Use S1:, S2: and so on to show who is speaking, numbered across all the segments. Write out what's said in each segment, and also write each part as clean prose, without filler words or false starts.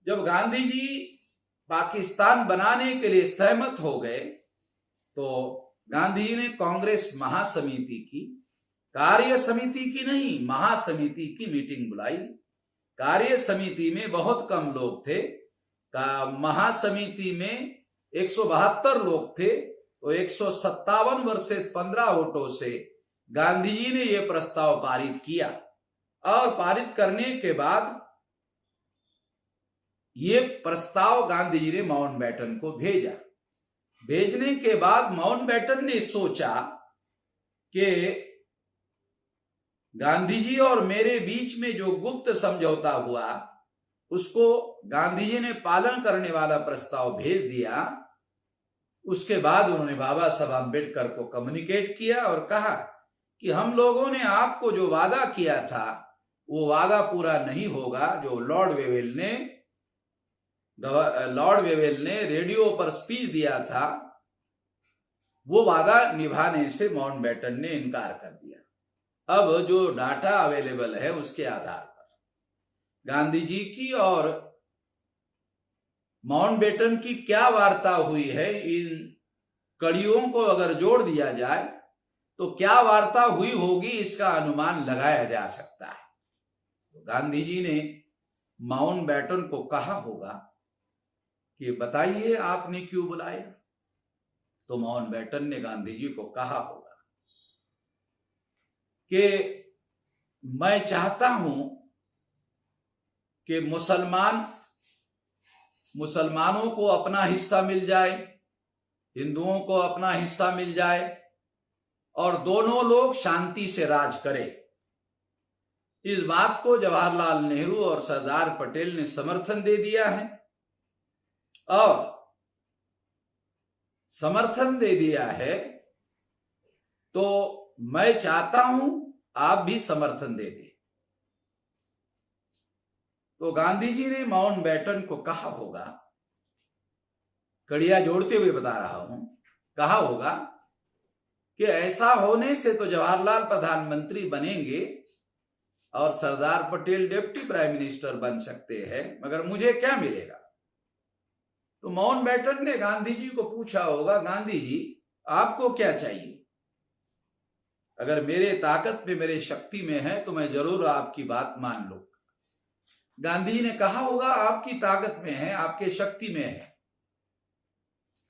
S1: जब गांधी जी पाकिस्तान बनाने के लिए सहमत हो गए तो गांधी जी ने कांग्रेस महासमिति की, कार्य समिति की नहीं, महासमिति की मीटिंग बुलाई। कार्य समिति में बहुत कम लोग थे, महासमिति में 172 लोग थे। तो 157 वर्सेस 15 वोटों से गांधी जी ने यह प्रस्ताव पारित किया और पारित करने के बाद ये प्रस्ताव गांधी जी ने माउंटबेटन को भेजा। भेजने के बाद माउंटबेटन ने सोचा कि गांधी जी और मेरे बीच में जो गुप्त समझौता हुआ उसको गांधी जी ने पालन करने वाला प्रस्ताव भेज दिया। उसके बाद उन्होंने बाबा साहब आम्बेडकर को कम्युनिकेट किया और कहा कि हम लोगों ने आपको जो वादा किया था वो वादा पूरा नहीं होगा। जो लॉर्ड वेवेल ने रेडियो पर स्पीच दिया था वो वादा निभाने से माउंटबेटन ने इनकार कर दिया। अब जो डाटा अवेलेबल है उसके आधार पर गांधी जी की और माउंटबेटन की क्या वार्ता हुई है, इन कड़ियों को अगर जोड़ दिया जाए तो क्या वार्ता हुई होगी इसका अनुमान लगाया जा सकता है। तो गांधी जी ने माउंटबेटन को कहा होगा कि बताइए आपने क्यों बुलाया। तो माउंटबेटन ने गांधी जी को कहा होगा कि मैं चाहता हूं कि मुसलमानों को अपना हिस्सा मिल जाए, हिंदुओं को अपना हिस्सा मिल जाए और दोनों लोग शांति से राज करें। इस बात को जवाहरलाल नेहरू और सरदार पटेल ने समर्थन दे दिया है और समर्थन दे दिया है तो मैं चाहता हूं आप भी समर्थन दे दें। तो गांधी जी ने माउंटबेटन को कहा होगा, कड़िया जोड़ते हुए बता रहा हूं, कहा होगा कि ऐसा होने से तो जवाहरलाल प्रधानमंत्री बनेंगे और Sardar Patel deputy prime minister बन सकते हैं, मगर मुझे क्या मिलेगा। तो माउंटबेटन ने गांधी जी को पूछा होगा, गांधी जी आपको क्या चाहिए? अगर मेरे ताकत में, मेरे शक्ति में है तो मैं जरूर आपकी बात मान लूंगा। गांधी जी ने कहा होगा आपकी ताकत में है, आपके शक्ति में है।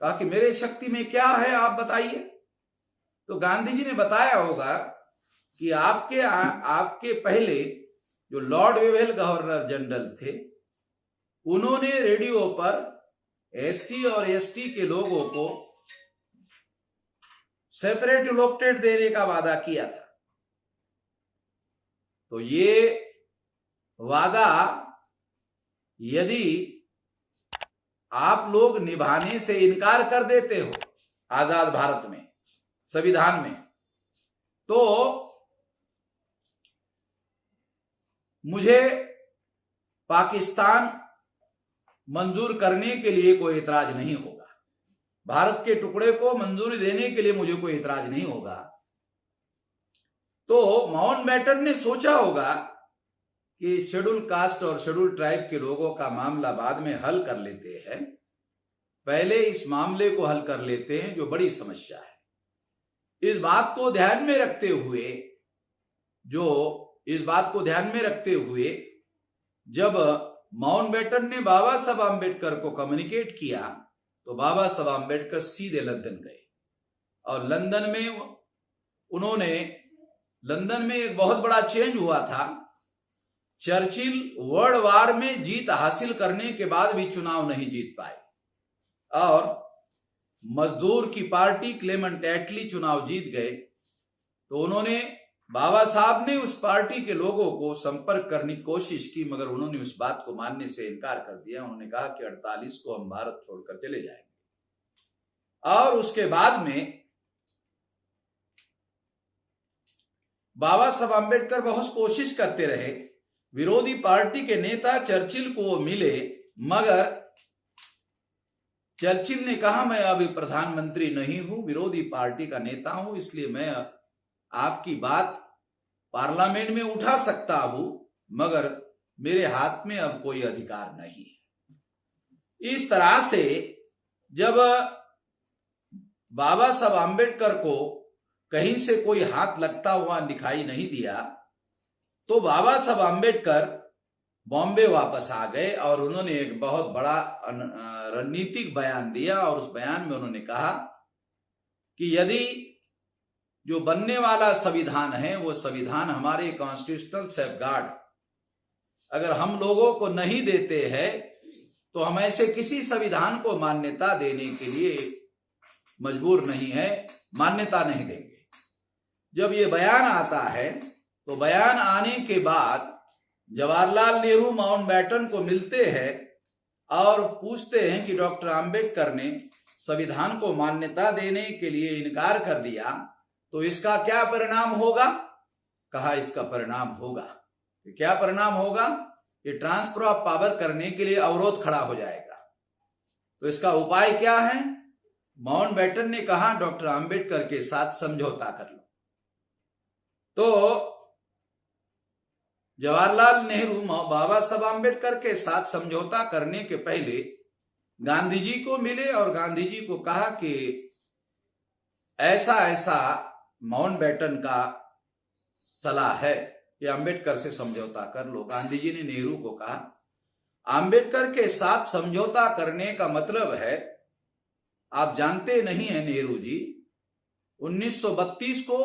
S1: कहा कि मेरे शक्ति में क्या है आप बताइए। तो गांधी जी ने बताया होगा कि आपके पहले जो लॉर्ड वेवेल गवर्नर जनरल थे उन्होंने रेडियो पर एससी और एसटी के लोगों को सेपरेट इलेक्टेड देने का वादा किया था। तो ये वादा यदि आप लोग निभाने से इनकार कर देते हो आजाद भारत में, संविधान में, तो मुझे पाकिस्तान मंजूर करने के लिए कोई इतराज नहीं होगा। भारत के टुकड़े को मंजूरी देने के लिए मुझे कोई इतराज नहीं होगा। तो माउंटबेटन ने सोचा होगा कि शेड्यूल कास्ट और शेड्यूल ट्राइब के लोगों का मामला बाद में हल कर लेते हैं, पहले इस मामले को हल कर लेते हैं जो बड़ी समस्या है। इस बात को ध्यान में रखते हुए जब माउंटबेटन ने बाबा साहब आम्बेडकर को कम्युनिकेट किया तो बाबा साहब आम्बेडकर सीधे लंदन गए और लंदन में एक बहुत बड़ा चेंज हुआ था। चर्चिल वर्ल्ड वार में जीत हासिल करने के बाद भी चुनाव नहीं जीत पाए और मजदूर की पार्टी क्लेमेंट एटली चुनाव जीत गए। तो बाबा साहब ने उस पार्टी के लोगों को संपर्क करने की कोशिश की, मगर उन्होंने उस बात को मानने से इनकार कर दिया। उन्होंने कहा कि 48 को हम भारत छोड़कर चले जाएंगे। और उसके बाद में बाबा साहब आम्बेडकर बहुत कोशिश करते रहे, विरोधी पार्टी के नेता चर्चिल को वो मिले, मगर चर्चिल ने कहा मैं अभी प्रधानमंत्री नहीं हूं, विरोधी पार्टी का नेता हूं, इसलिए मैं आपकी बात पार्लियामेंट में उठा सकता हूं, मगर मेरे हाथ में अब कोई अधिकार नहीं है। इस तरह से जब बाबा साहब आम्बेडकर को कहीं से कोई हाथ लगता हुआ दिखाई नहीं दिया, तो बाबा साहब आम्बेडकर बॉम्बे वापस आ गए और उन्होंने एक बहुत बड़ा रणनीतिक बयान दिया। और उस बयान में उन्होंने कहा कि यदि जो बनने वाला संविधान है वो संविधान हमारे कॉन्स्टिट्यूशनल सेफगार्ड अगर हम लोगों को नहीं देते हैं तो हम ऐसे किसी संविधान को मान्यता देने के लिए मजबूर नहीं है, मान्यता नहीं देंगे। जब ये बयान आता है तो बयान आने के बाद जवाहरलाल नेहरू माउंटबेटन को मिलते हैं और पूछते हैं कि डॉक्टर आम्बेडकर ने संविधान को मान्यता देने के लिए इनकार कर दिया, तो इसका क्या परिणाम होगा? कहा इसका परिणाम होगा। क्या परिणाम होगा? ये ट्रांसफर ऑफ पावर करने के लिए अवरोध खड़ा हो जाएगा। तो इसका उपाय क्या है? माउंटबेटन ने कहा डॉक्टर आम्बेडकर के साथ समझौता कर लो। तो जवाहरलाल नेहरू बाबा साहब आम्बेडकर के साथ समझौता करने के पहले गांधी जी को मिले और गांधी जी को कहा कि ऐसा ऐसा माउंटबेटन का सलाह है कि आम्बेडकर से समझौता कर लो। गांधी जी ने नेहरू को कहा आम्बेडकर के साथ समझौता करने का मतलब है, आप जानते नहीं हैं नेहरू जी, 1932 को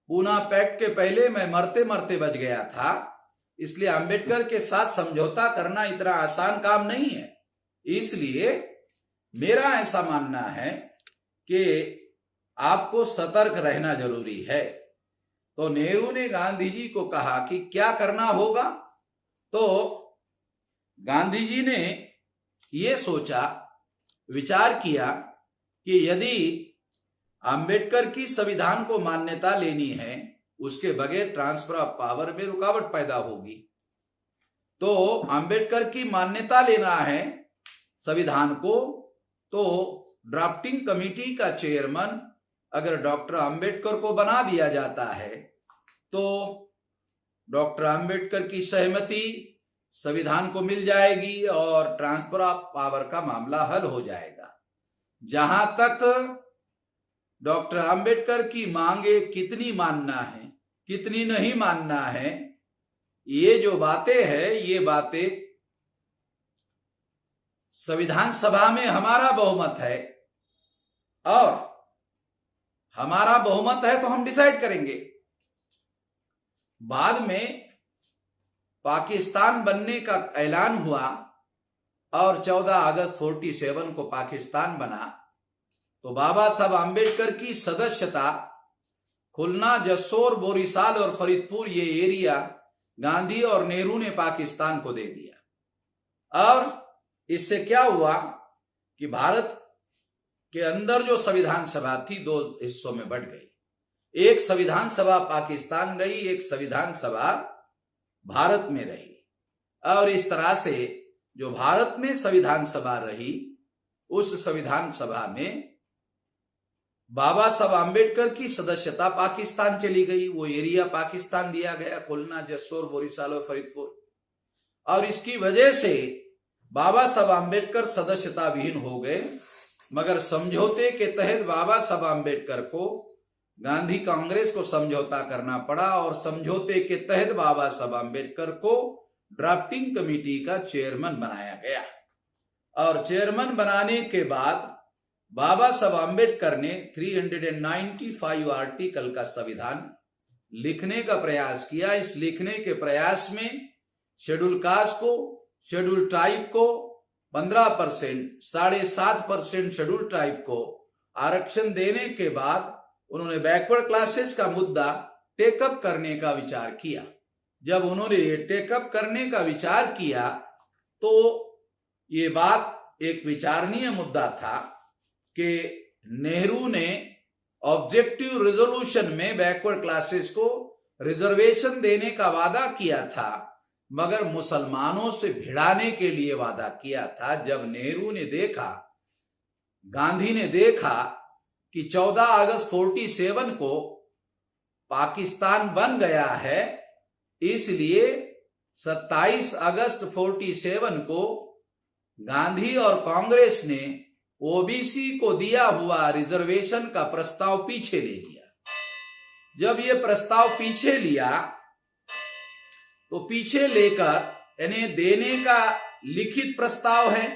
S1: पूना पैक्ट के पहले मैं मरते मरते बच गया था, इसलिए आम्बेडकर के साथ समझौता करना इतना आसान काम नहीं है। इसलिए मेरा ऐसा मानना है कि आपको सतर्क रहना जरूरी है। तो नेहरू ने गांधी जी को कहा कि क्या करना होगा? तो गांधी जी ने ये सोचा, विचार किया कि यदि आम्बेडकर की संविधान को मान्यता लेनी है, उसके बगैर ट्रांसफर ऑफ पावर में रुकावट पैदा होगी। तो आम्बेडकर की मान्यता लेना है संविधान को, तो ड्राफ्टिंग कमेटी का चेयरमैन अगर डॉक्टर आम्बेडकर को बना दिया जाता है तो डॉक्टर आम्बेडकर की सहमति संविधान को मिल जाएगी और ट्रांसफर ऑफ पावर का मामला हल हो जाएगा। जहां तक डॉक्टर आम्बेडकर की मांगे कितनी मानना है कितनी नहीं मानना है, ये जो बातें हैं, ये बातें संविधान सभा में हमारा बहुमत है और हमारा बहुमत है तो हम डिसाइड करेंगे। बाद में पाकिस्तान बनने का ऐलान हुआ और 14 अगस्त 47 को पाकिस्तान बना, तो बाबा साहब आम्बेडकर की सदस्यता खुलना, जसोर, बोरीसाल और फरीदपुर ये एरिया गांधी और नेहरू ने पाकिस्तान को दे दिया। और इससे क्या हुआ कि भारत के अंदर जो संविधान सभा थी दो हिस्सों में बढ़ गई। एक संविधान सभा पाकिस्तान गई, एक संविधान सभा भारत में रही। और इस तरह से जो भारत में संविधान सभा रही, उस संविधान सभा में बाबा साहब आम्बेडकर की सदस्यता पाकिस्तान चली गई। वो एरिया पाकिस्तान दिया गया, खुलना, जसोर, बोरीसाल और फरीदपुर। और इसकी वजह से बाबा साहब आम्बेडकर सदस्यता विहीन हो गए। मगर समझौते के तहत बाबा साहब आम्बेडकर को गांधी कांग्रेस को समझौता करना पड़ा और समझौते के तहत बाबा साहब आम्बेडकर को ड्राफ्टिंग कमेटी का चेयरमैन बनाया गया। और चेयरमैन बनाने के बाद बाबा साहब आम्बेडकर ने 395 आर्टिकल का संविधान लिखने का प्रयास किया। इस लिखने के प्रयास में शेड्यूल कास्ट को, शेड्यूल ट्राइब को 15%, 7.5% शेड्यूल ट्राइब को आरक्षण देने के बाद उन्होंने बैकवर्ड क्लासेस का मुद्दा टेकअप करने का विचार किया। जब उन्होंने टेकअप करने का विचार किया तो ये बात एक विचारणीय मुद्दा था कि नेहरू ने ऑब्जेक्टिव रेजोल्यूशन में बैकवर्ड क्लासेस को रिजर्वेशन देने का वादा किया था, मगर मुसलमानों से भिड़ाने के लिए वादा किया था। जब नेहरू ने देखा, गांधी ने देखा कि 14 अगस्त 47 को पाकिस्तान बन गया है, इसलिए 27 अगस्त 47 को गांधी और कांग्रेस ने ओबीसी को दिया हुआ रिजर्वेशन का प्रस्ताव पीछे ले लिया। जब ये प्रस्ताव पीछे लिया तो पीछे लेकर यानी देने का लिखित प्रस्ताव है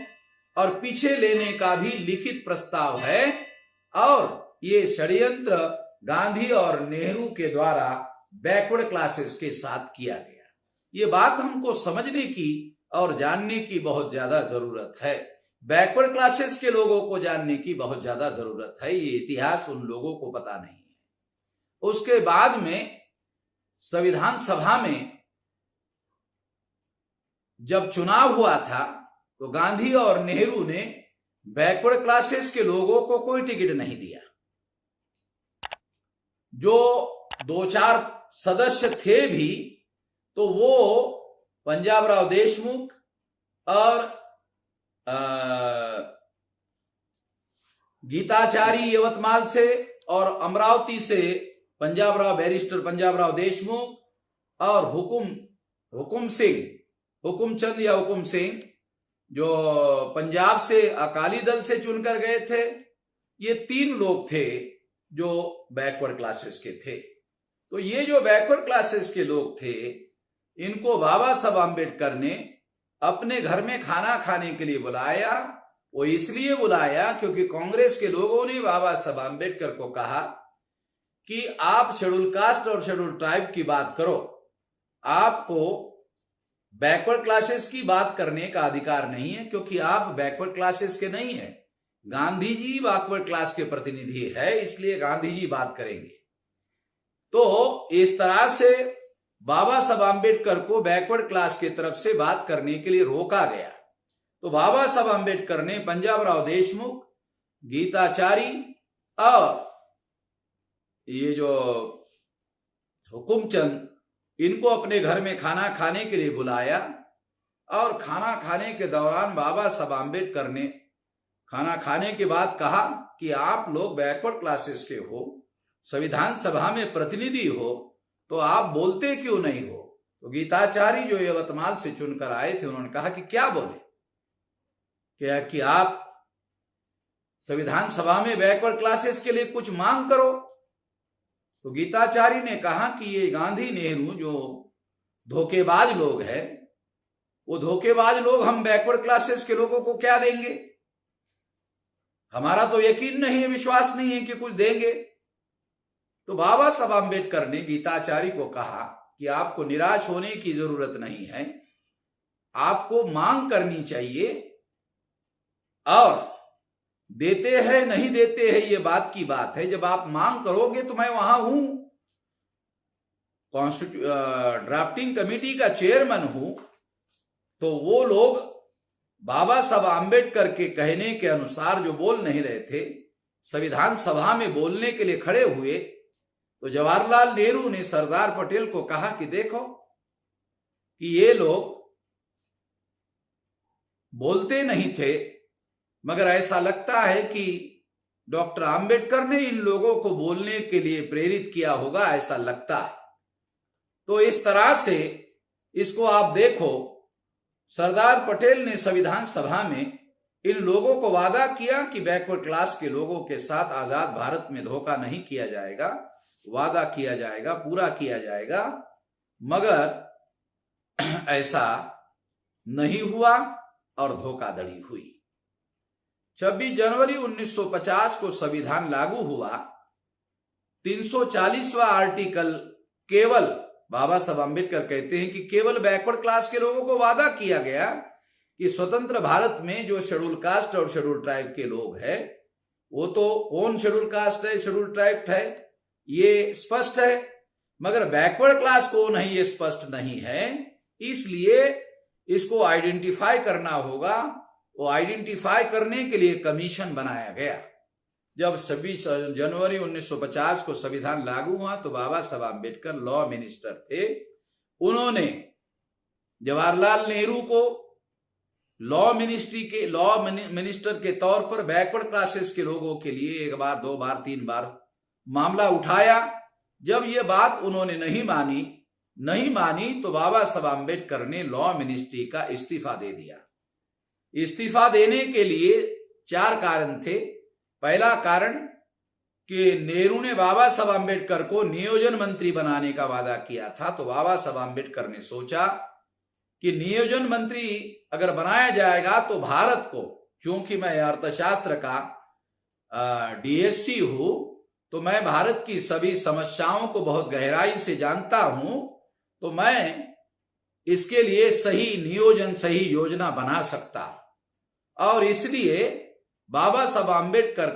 S1: और पीछे लेने का भी लिखित प्रस्ताव है, और ये षड्यंत्र गांधी और नेहरू के द्वारा बैकवर्ड क्लासेस के साथ किया गया। ये बात हमको समझने की और जानने की बहुत ज्यादा जरूरत है। बैकवर्ड क्लासेस के लोगों को जानने की बहुत ज्यादा जरूरत है। ये इतिहास उन लोगों को पता नहीं है। उसके बाद में संविधान सभा में जब चुनाव हुआ था तो गांधी और नेहरू ने बैकवर्ड क्लासेस के लोगों को कोई टिकट नहीं दिया। जो 2-4 सदस्य थे भी तो वो पंजाबराव देशमुख और गीताचारी यवतमाल से और अमरावती से बैरिस्टर पंजाबराव देशमुख और हुकुमचंद या हुकुम सिंह जो पंजाब से अकाली दल से चुनकर गए थे, ये 3 लोग थे जो बैकवर्ड क्लासेस के थे। तो ये जो बैकवर्ड क्लासेस के लोग थे, इनको बाबा साहब आम्बेडकर ने अपने घर में खाना खाने के लिए बुलाया। वो इसलिए बुलाया क्योंकि कांग्रेस के लोगों ने बाबा साहब आम्बेडकर को कहा कि आप शेड्यूल कास्ट और शेड्यूल ट्राइब की बात करो, आपको बैकवर्ड क्लासेस की बात करने का अधिकार नहीं है, क्योंकि आप बैकवर्ड क्लासेस के नहीं है। गांधी जी बैकवर्ड क्लास के प्रतिनिधि है, इसलिए गांधी जी बात करेंगे। तो इस तरह से बाबा साहब आम्बेडकर को बैकवर्ड क्लास की तरफ से बात करने के लिए रोका गया। तो बाबा साहब आम्बेडकर ने पंजाबराव देशमुख, गीताचारी और ये जो हुकुमचंद, इनको अपने घर में खाना खाने के लिए बुलाया। और खाना खाने के दौरान बाबा साहब आम्बेडकर ने खाना खाने के बाद कहा कि आप लोग बैकवर्ड क्लासेस के हो, संविधान सभा में प्रतिनिधि हो, तो आप बोलते क्यों नहीं हो। तो गीताचारी जो यवतमाल से चुनकर आए थे, उन्होंने कहा कि क्या बोले, क्या कि आप संविधान सभा में बैकवर्ड क्लासेस के लिए कुछ मांग करो। तो गीताचारी ने कहा कि ये गांधी नेहरू जो धोखेबाज लोग हैं, वो धोखेबाज लोग हम बैकवर्ड क्लासेस के लोगों को क्या देंगे, हमारा तो यकीन नहीं है, विश्वास नहीं है कि कुछ देंगे। तो बाबा साहब आम्बेडकर ने गीताचारी को कहा कि आपको निराश होने की जरूरत नहीं है, आपको मांग करनी चाहिए, और देते हैं नहीं देते हैं ये बात की बात है। जब आप मांग करोगे तो मैं वहां हूं, ड्राफ्टिंग कमेटी का चेयरमैन हूं। तो वो लोग बाबा साहब आम्बेडकर के कहने के अनुसार जो बोल नहीं रहे थे, संविधान सभा में बोलने के लिए खड़े हुए। तो जवाहरलाल नेहरू ने सरदार पटेल को कहा कि देखो कि ये लोग बोलते नहीं थे, मगर ऐसा लगता है कि डॉक्टर आम्बेडकर ने इन लोगों को बोलने के लिए प्रेरित किया होगा, ऐसा लगता है। तो इस तरह से इसको आप देखो, सरदार पटेल ने संविधान सभा में इन लोगों को वादा किया कि बैकवर्ड क्लास के लोगों के साथ आजाद भारत में धोखा नहीं किया जाएगा, वादा किया जाएगा, पूरा किया जाएगा, मगर ऐसा नहीं हुआ और धोखाधड़ी हुई। 26 जनवरी 1950 को संविधान लागू हुआ। 340वां आर्टिकल केवल बाबा साहब आम्बेडकर कहते हैं कि केवल बैकवर्ड क्लास के लोगों को वादा किया गया कि स्वतंत्र भारत में जो शेड्यूल कास्ट और शेड्यूल ट्राइब के लोग हैं, वो तो कौन शेड्यूल कास्ट है, शेड्यूल ट्राइब है, ये स्पष्ट है, मगर बैकवर्ड क्लास कौन है ये स्पष्ट नहीं है। इसलिए इसको आइडेंटिफाई करना होगा। वो आइडेंटिफाई करने के लिए कमीशन बनाया गया। जब 26 जनवरी 1950 को संविधान लागू हुआ तो बाबा साहब आम्बेडकर लॉ मिनिस्टर थे। उन्होंने जवाहरलाल नेहरू को लॉ मिनिस्टर के तौर पर बैकवर्ड क्लासेस के लोगों के लिए 1 बार 2 बार 3 बार मामला उठाया। जब ये बात उन्होंने नहीं मानी तो बाबा साहब आम्बेडकर ने लॉ मिनिस्ट्री का इस्तीफा दे दिया। इस्तीफा देने के लिए 4 कारण थे। पहला कारण कि नेहरू ने बाबा साहब आम्बेडकर को नियोजन मंत्री बनाने का वादा किया था, तो बाबा साहब आम्बेडकर ने सोचा कि नियोजन मंत्री अगर बनाया जाएगा तो भारत को, क्योंकि मैं अर्थशास्त्र का डीएससी हूं, तो मैं भारत की सभी समस्याओं को बहुत गहराई से जानता हूं, तो मैं इसके लिए सही नियोजन, सही योजना बना सकता। और इसलिए बाबा साहब आम्बेडकर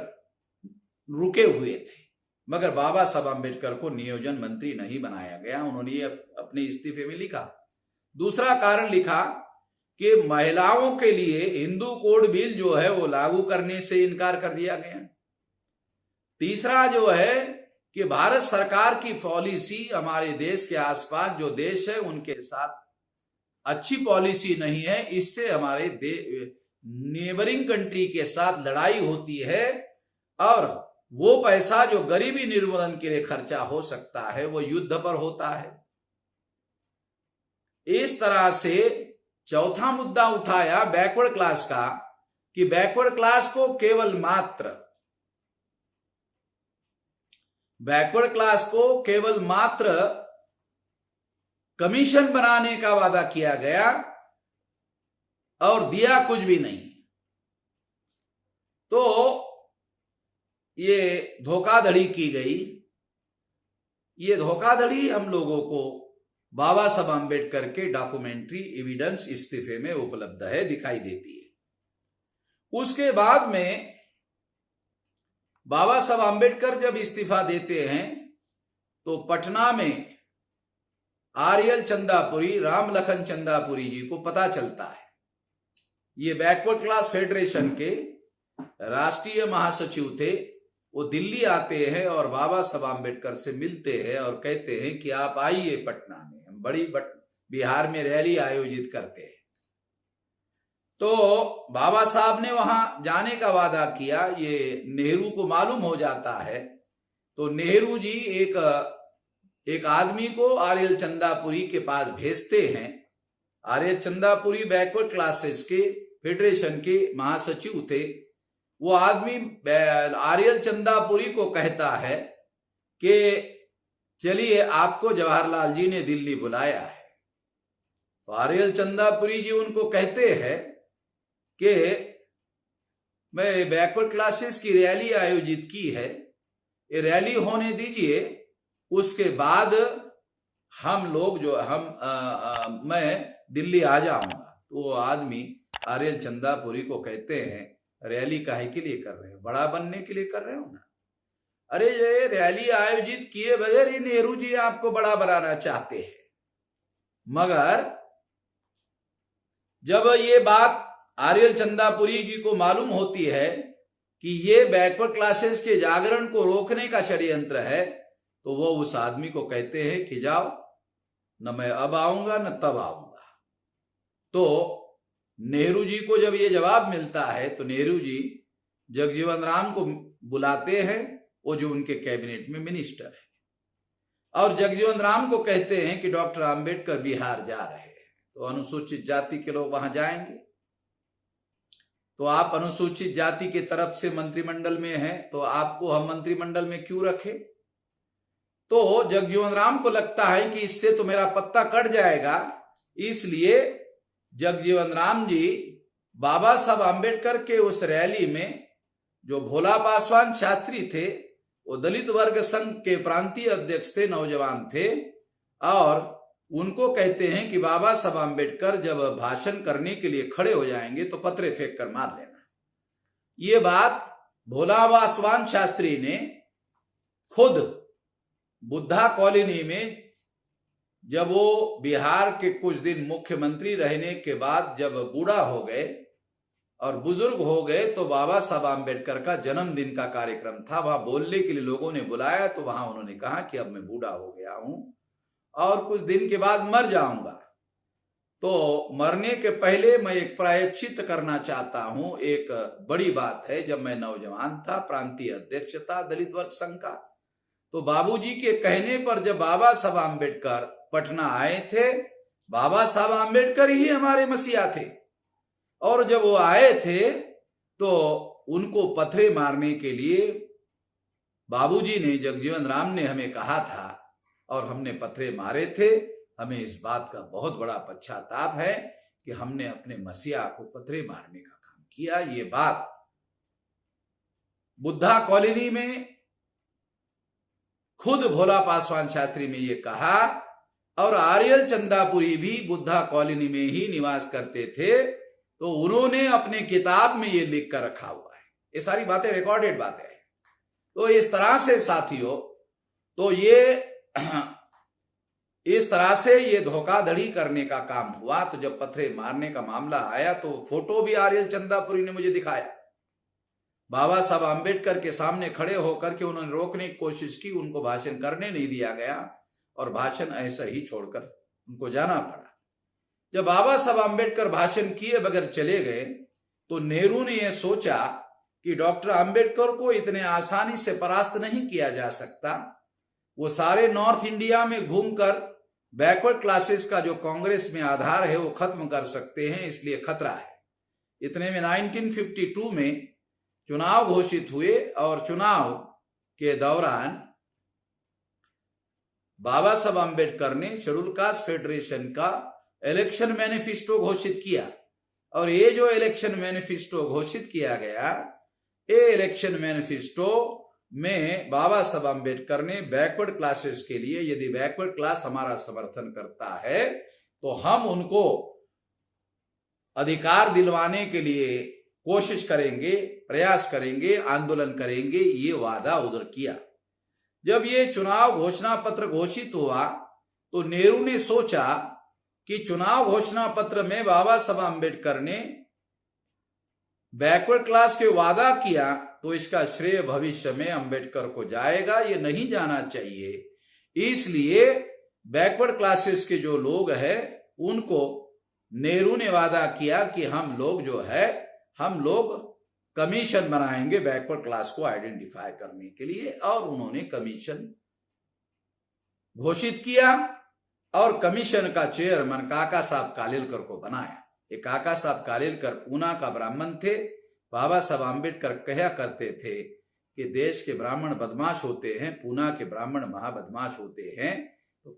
S1: रुके हुए थे, मगर बाबा साहब आम्बेडकर को नियोजन मंत्री नहीं बनाया गया। उन्होंने ये अपने इस्तीफे में लिखा। दूसरा कारण लिखा कि महिलाओं के लिए हिंदू कोड बिल जो है वो लागू करने से इनकार कर दिया गया। तीसरा जो है कि भारत सरकार की पॉलिसी हमारे देश के आसपास जो देश है उनके साथ अच्छी पॉलिसी नहीं है, इससे हमारे नेबरिंग कंट्री के साथ लड़ाई होती है और वो पैसा जो गरीबी निर्मूलन के लिए खर्चा हो सकता है वो युद्ध पर होता है। इस तरह से चौथा मुद्दा उठाया बैकवर्ड क्लास का, कि बैकवर्ड क्लास को केवल मात्र कमीशन बनाने का वादा किया गया और दिया कुछ भी नहीं। तो ये धोखाधड़ी की गई। ये धोखाधड़ी हम लोगों को बाबा साहब आम्बेडकर के डॉक्यूमेंट्री एविडेंस इस्तीफे में उपलब्ध है, दिखाई देती है। उसके बाद में बाबा साहब आम्बेडकर जब इस्तीफा देते हैं तो पटना में आर्यल चंदापुरी, राम लखन चंदापुरी जी को पता चलता है। ये बैकवर्ड क्लास फेडरेशन के राष्ट्रीय महासचिव थे। वो दिल्ली आते हैं और बाबा साहब आम्बेडकर से मिलते हैं और कहते हैं कि आप आइए पटना में, हम बिहार में रैली आयोजित करते हैं। तो बाबा साहब ने वहां जाने का वादा किया। ये नेहरू को मालूम हो जाता है, तो नेहरू जी एक आदमी को आर्यल चंदापुरी के पास भेजते हैं। आर्यल चंदापुरी बैकवर्ड क्लासेस के फेडरेशन के महासचिव थे। वो आदमी आर्यल चंदापुरी को कहता है कि चलिए आपको जवाहरलाल जी ने दिल्ली बुलाया है। तो आर्यल चंदापुरी जी उनको कहते हैं कि मैं बैकवर्ड क्लासेस की रैली आयोजित की है, ये रैली होने दीजिए, उसके बाद हम लोग मैं दिल्ली आ जाऊंगा। तो वो आदमी आर्यल चंदापुरी को कहते हैं रैली काहे के लिए कर रहे हो, बड़ा बनने के लिए कर रहे हो ना। अरे ये रैली आयोजित किए बगैर ही नेहरू जी आपको बड़ा बनाना चाहते हैं। मगर जब ये बात आर्यल चंदापुरी जी को मालूम होती है कि ये बैकवर्ड क्लासेस के जागरण को रोकने का षड्यंत्र है, तो वो उस आदमी को कहते हैं कि जाओ, न मैं अब आऊंगा न तब आऊंगा। तो नेहरू जी को जब ये जवाब मिलता है तो नेहरू जी जगजीवन राम को बुलाते हैं, वो जो उनके कैबिनेट में मिनिस्टर है, और जगजीवन राम को कहते हैं कि डॉक्टर आम्बेडकर बिहार जा रहे हैं, तो अनुसूचित जाति के लोग वहां जाएंगे, तो आप अनुसूचित जाति के तरफ से मंत्रिमंडल में हैं, तो आपको हम मंत्रिमंडल में क्यों रखें। तो जगजीवन राम को लगता है कि इससे तो मेरा पत्ता कट जाएगा, इसलिए जगजीवन राम जी बाबा साहब आम्बेडकर के उस रैली में, जो भोला पासवान शास्त्री थे, वो दलित वर्ग संघ के प्रांतीय अध्यक्ष थे, नौजवान थे, और उनको कहते हैं कि बाबा साहब आम्बेडकर जब भाषण करने के लिए खड़े हो जाएंगे तो पत्थरे फेंक कर मार लेना। ये बात भोला पासवान शास्त्री ने खुद बुद्धा कॉलोनी में, जब वो बिहार के कुछ दिन मुख्यमंत्री रहने के बाद जब बूढ़ा हो गए और बुजुर्ग हो गए, तो बाबा साहब आम्बेडकर का जन्मदिन का कार्यक्रम था, वहां बोलने के लिए लोगों ने बुलाया, तो वहां उन्होंने कहा कि अब मैं बूढ़ा हो गया हूं और कुछ दिन के बाद मर जाऊंगा, तो मरने के पहले मैं एक प्रायश्चित करना चाहता हूं। एक बड़ी बात है, जब मैं नौजवान था, प्रांतीय अध्यक्ष था दलित वर्ग संघ का, तो बाबूजी के कहने पर जब बाबा साहब आम्बेडकर पटना आए थे, बाबा साहब आम्बेडकर ही हमारे मसीहा थे, और जब वो आए थे तो उनको पत्थरे मारने के लिए बाबूजी ने, जगजीवन राम ने हमें कहा था और हमने पत्थरे मारे थे। हमें इस बात का बहुत बड़ा पश्चाताप है कि हमने अपने मसीहा को पत्थरे मारने का काम किया। ये बात बुद्धा कॉलोनी में खुद भोला पासवान शास्त्री ने ये कहा, और आर्यल चंदापुरी भी बुद्धा कॉलोनी में ही निवास करते थे, तो उन्होंने अपने किताब में ये लिख कर रखा हुआ है। ये सारी बातें रिकॉर्डेड बातें हैं। तो इस तरह से साथियों, तो इस तरह से ये धोखाधड़ी करने का काम हुआ। तो जब पत्थरे मारने का मामला आया तो फोटो भी आर्यल चंदापुरी ने मुझे दिखाया। बाबा साहब आम्बेडकर के सामने खड़े होकर के उन्होंने रोकने की कोशिश की, उनको भाषण करने नहीं दिया गया और भाषण ऐसा ही छोड़कर उनको जाना पड़ा। जब बाबा साहब आम्बेडकर भाषण किए बगैर चले गए तो नेहरू ने यह सोचा कि डॉक्टर आम्बेडकर को इतने आसानी से परास्त नहीं किया जा सकता। वो सारे नॉर्थ इंडिया में घूमकर बैकवर्ड क्लासेस का जो कांग्रेस में आधार है वो खत्म कर सकते हैं, इसलिए खतरा है। इतने में 1952 में चुनाव घोषित हुए और चुनाव के दौरान बाबा साहब आम्बेडकर ने शेड्यूल कास्ट फेडरेशन का इलेक्शन मैनिफेस्टो घोषित किया। और ये जो इलेक्शन मैनिफेस्टो घोषित किया गया, ये इलेक्शन मैनिफेस्टो में बाबा साहब आम्बेडकर ने बैकवर्ड क्लासेस के लिए, यदि बैकवर्ड क्लास हमारा समर्थन करता है तो हम उनको अधिकार दिलवाने के लिए कोशिश करेंगे, प्रयास करेंगे, आंदोलन करेंगे, ये वादा उधर किया। जब ये चुनाव घोषणा पत्र घोषित हुआ तो नेहरू ने सोचा कि चुनाव घोषणा पत्र में बाबा साहब आम्बेडकर ने बैकवर्ड क्लास के वादा किया तो इसका श्रेय भविष्य में आम्बेडकर को जाएगा, ये नहीं जाना चाहिए। इसलिए बैकवर्ड क्लासेस के जो लोग हैं उनको नेहरू ने वादा किया कि हम लोग कमीशन बनाएंगे बैकवर्ड क्लास को आइडेंटिफाई करने के लिए, और उन्होंने कमीशन घोषित किया और कमीशन का चेयरमैन काका साहब कालेलकर को बनाया। ये काका साहब कालेलकर पूना का ब्राह्मण थे। बाबा साहब आम्बेडकर कहा करते थे कि देश के ब्राह्मण बदमाश होते हैं, पूना के ब्राह्मण महाबदमाश होते हैं। तो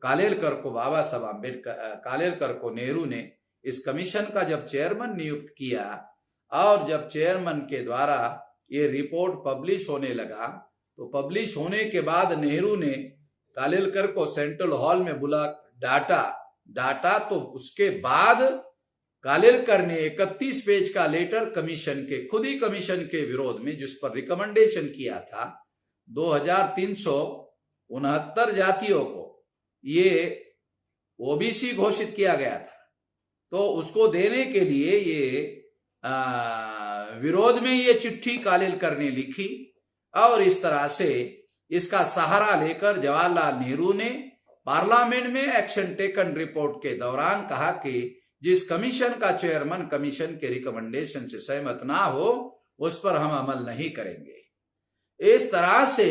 S1: कालेलकर को नेहरू ने इस कमीशन का जब चेयरमैन नियुक्त किया और जब चेयरमैन के द्वारा ये रिपोर्ट पब्लिश होने लगा, तो पब्लिश होने के बाद नेहरू ने कालेलकर को सेंट्रल हॉल में बुला डाटा। तो उसके बाद कालेलकर ने 31 पेज का लेटर खुद ही कमीशन के विरोध में, जिस पर रिकमेंडेशन किया था 2369 जातियों को ये ओबीसी घोषित किया गया था, तो उसको देने के लिए ये विरोध में ये चिट्ठी कालेलकर ने लिखी। और इस तरह से इसका सहारा लेकर जवाहरलाल नेहरू ने पार्लियामेंट में एक्शन टेकन रिपोर्ट के दौरान कहा कि जिस कमीशन का चेयरमैन कमीशन के रिकमेंडेशन से सहमत ना हो उस पर हम अमल नहीं करेंगे। इस तरह से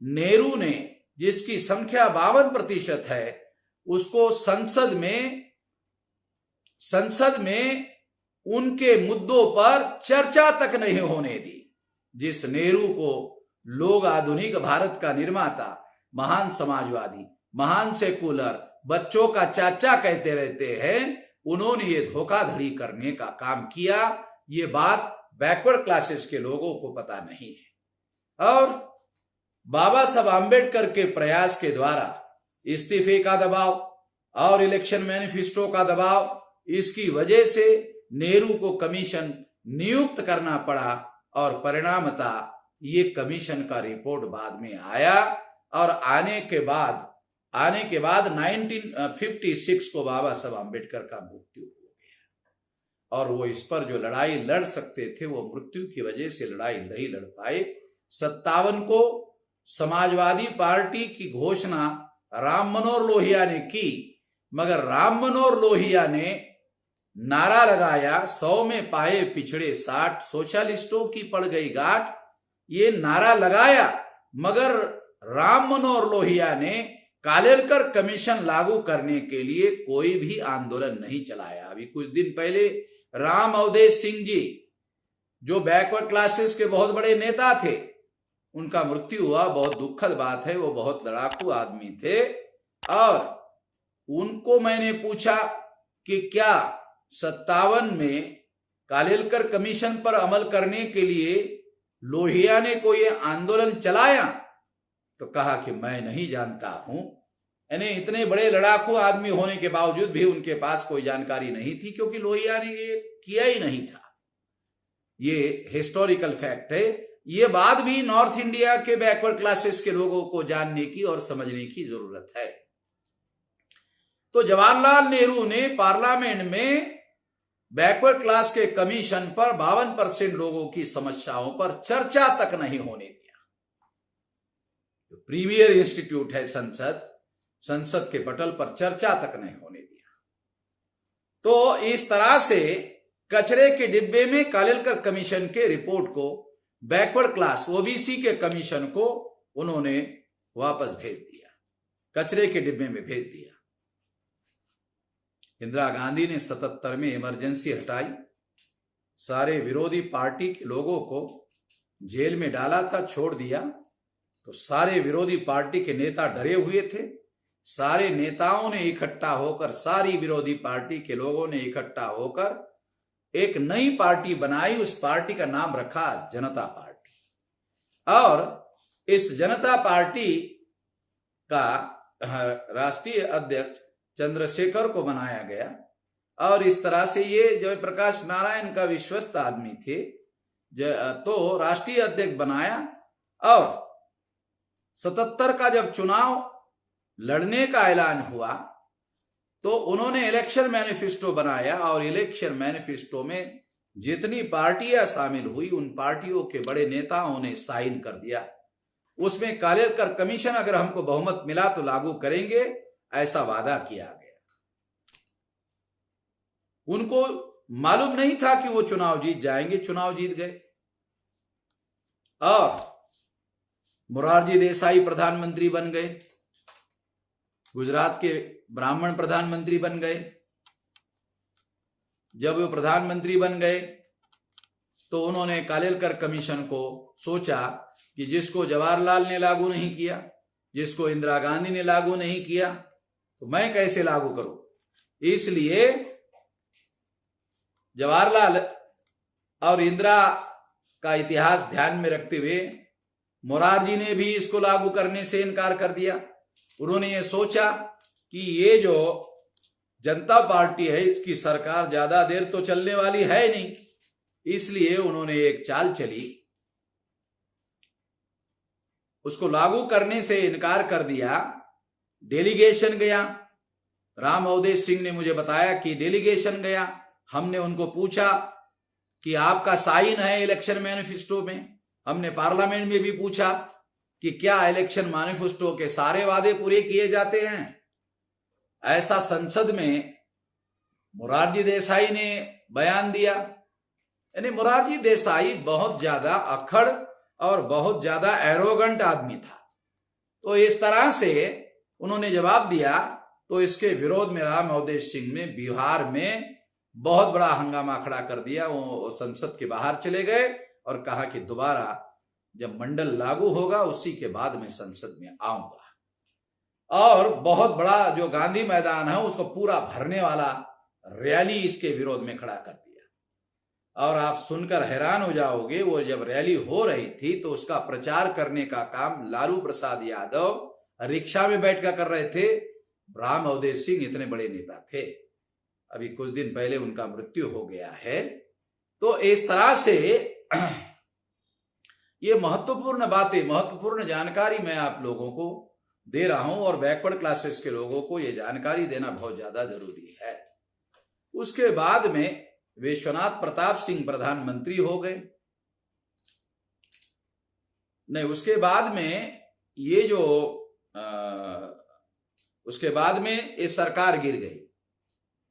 S1: नेहरू ने, जिसकी संख्या 52% है, उसको संसद में उनके मुद्दों पर चर्चा तक नहीं होने दी। जिस नेहरू को लोग आधुनिक भारत का निर्माता, महान समाजवादी, महान सेकुलर, बच्चों का चाचा कहते रहते हैं, उन्होंने ये धोखाधड़ी करने का काम किया। ये बात बैकवर्ड क्लासेस के लोगों को पता नहीं है। और बाबा साहब आम्बेडकर के प्रयास के द्वारा इस्तीफे का दबाव और इलेक्शन मैनिफेस्टो का दबाव, इसकी वजह से नेहरू को कमीशन नियुक्त करना पड़ा और परिणामतः ये कमीशन का रिपोर्ट बाद में आया। और आने के बाद 1956 को बाबा साहब आम्बेडकर का मृत्यु हो गया। और वो इस पर जो लड़ाई लड़ सकते थे वो मृत्यु की वजह से लड़ाई नहीं लड़ पाए। 57 को समाजवादी पार्टी की घोषणा राम मनोहर लोहिया ने की, मगर राम मनोहर लोहिया ने नारा लगाया 100 में पाए पिछड़े 60, सोशलिस्टों की पड़ गई गांठ। ये नारा लगाया, मगर राम मनोहर लोहिया ने कालेलकर कमीशन लागू करने के लिए कोई भी आंदोलन नहीं चलाया। अभी कुछ दिन पहले राम अवधेश सिंह जी जो बैकवर्ड क्लासेस के बहुत बड़े नेता थे, उनका मृत्यु हुआ। बहुत दुखद बात है, वो बहुत लड़ाकू आदमी थे। और उनको मैंने पूछा कि क्या 57 में कालेलकर कमीशन पर अमल करने के लिए लोहिया ने कोई आंदोलन चलाया? तो कहा कि मैं नहीं जानता हूं। यानी इतने बड़े लड़ाकू आदमी होने के बावजूद भी उनके पास कोई जानकारी नहीं थी, क्योंकि लोहिया ने ये किया ही नहीं था। ये हिस्टोरिकल फैक्ट है। ये बात भी नॉर्थ इंडिया के बैकवर्ड क्लासेस के लोगों को जानने की और समझने की जरूरत है। तो जवाहरलाल नेहरू ने पार्लियामेंट में बैकवर्ड क्लास के कमीशन पर 52% लोगों की समस्याओं पर चर्चा तक नहीं होने दिया। जो प्रीमियर इंस्टीट्यूट है संसद के पटल पर चर्चा तक नहीं होने दिया। तो इस तरह से कचरे के डिब्बे में कालेलकर कमीशन के रिपोर्ट को बैकवर्ड क्लास ओबीसी के कमीशन को उन्होंने वापस भेज दिया, कचरे के डिब्बे में भेज दिया। इंदिरा गांधी ने 77 में इमरजेंसी हटाई, सारे विरोधी पार्टी के लोगों को जेल में डाला था, छोड़ दिया। तो सारे विरोधी पार्टी के नेता डरे हुए थे। सारे नेताओं ने इकट्ठा होकर, सारी विरोधी पार्टी के लोगों ने इकट्ठा होकर एक नई पार्टी बनाई। उस पार्टी का नाम रखा जनता पार्टी। और इस जनता पार्टी का राष्ट्रीय अध्यक्ष चंद्रशेखर को बनाया गया। और इस तरह से ये जो प्रकाश नारायण का विश्वस्त आदमी थे तो राष्ट्रीय अध्यक्ष बनाया। और 77 का जब चुनाव लड़ने का ऐलान हुआ तो उन्होंने इलेक्शन मैनिफेस्टो बनाया। और इलेक्शन मैनिफेस्टो में जितनी पार्टियां शामिल हुई उन पार्टियों के बड़े नेताओं ने साइन कर दिया। उसमें कालेलकर कमीशन अगर हमको बहुमत मिला तो लागू करेंगे, ऐसा वादा किया गया। उनको मालूम नहीं था कि वो चुनाव जीत जाएंगे, चुनाव जीत गए। और मोरारजी देसाई प्रधानमंत्री बन गए, गुजरात के ब्राह्मण प्रधानमंत्री बन गए। जब वो प्रधानमंत्री बन गए तो उन्होंने कालेलकर कमीशन को सोचा कि जिसको जवाहरलाल ने लागू नहीं किया, जिसको इंदिरा गांधी ने लागू नहीं किया, तो मैं कैसे लागू करूं। इसलिए जवाहरलाल और इंदिरा का इतिहास ध्यान में रखते हुए मोरारजी ने भी इसको लागू करने से इनकार कर दिया। उन्होंने ये सोचा कि ये जो जनता पार्टी है इसकी सरकार ज्यादा देर तो चलने वाली है नहीं, इसलिए उन्होंने एक चाल चली, उसको लागू करने से इनकार कर दिया। डेलीगेशन गया, राम अवधेश सिंह ने मुझे बताया कि डेलीगेशन गया। हमने उनको पूछा कि आपका साइन है इलेक्शन मैनिफेस्टो में। हमने पार्लियामेंट में भी पूछा कि क्या इलेक्शन मैनिफेस्टो के सारे वादे पूरे किए जाते हैं। ऐसा संसद में मोरारजी देसाई ने बयान दिया। यानी मोरारजी देसाई बहुत ज्यादा अक्खड़ और बहुत ज्यादा एरोगेंट आदमी था। तो इस तरह से उन्होंने जवाब दिया। तो इसके विरोध में राम अवधेश सिंह ने बिहार में बहुत बड़ा हंगामा खड़ा कर दिया। वो संसद के बाहर चले गए और कहा कि दोबारा जब मंडल लागू होगा उसी के बाद मैं संसद में आऊंगा। और बहुत बड़ा जो गांधी मैदान है उसको पूरा भरने वाला रैली इसके विरोध में खड़ा कर दिया। और आप सुनकर हैरान हो जाओगे, वो जब रैली हो रही थी तो उसका प्रचार करने का काम लालू प्रसाद यादव रिक्शा में बैठकर कर रहे थे। राम अवधेश सिंह इतने बड़े नेता थे, अभी कुछ दिन पहले उनका मृत्यु हो गया है। तो इस तरह से ये महत्वपूर्ण बातें, महत्वपूर्ण जानकारी मैं आप लोगों को दे रहा हूं और बैकवर्ड क्लासेस के लोगों को ये जानकारी देना बहुत ज्यादा जरूरी है। उसके बाद में विश्वनाथ प्रताप सिंह प्रधानमंत्री हो गए। नहीं, उसके बाद में ये जो उसके बाद में ये सरकार गिर गई